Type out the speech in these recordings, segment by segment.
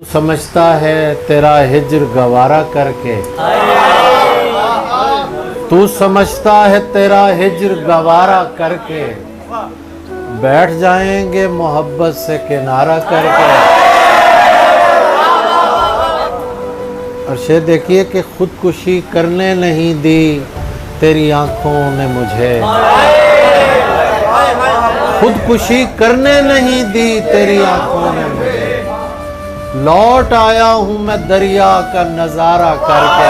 समझता है तेरा हिज्र गवारा करके, तू समझता है तेरा हिज्र गवारा करके, बैठ जाएंगे मोहब्बत से किनारा करके। और शेर देखिए कि खुदकुशी करने नहीं दी तेरी आंखों ने मुझे, खुदकुशी करने नहीं दी तेरी आंखों ने मुझे, लौट आया हूं मैं दरिया का नजारा करके।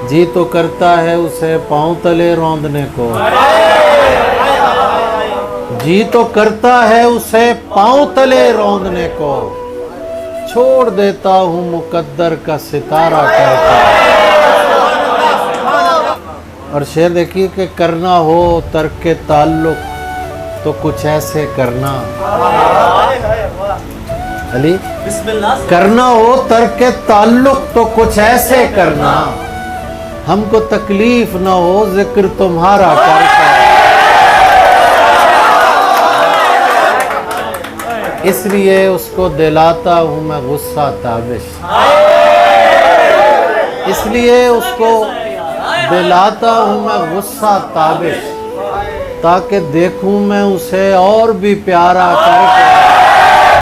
जी तो करता है उसे पांव तले रौंदने को, जी तो करता है उसे पांव तले रौंदने को, छोड़ देता हूं मुकद्दर का सितारा करके। और शेर देखिए कि करना हो तर्क ताल्लुक तो कुछ ऐसे करना, अली करना हो तर्क ताल्लुक तो कुछ ऐसे करना, हमको तकलीफ ना हो जिक्र तुम्हारा करके। इसलिए उसको दिलाता हूं मैं गुस्सा ताबिश, इसलिए उसको दिलाता हूं मैं गुस्सा ताबिश, ताकि देखूं मैं उसे और भी प्यारा करके।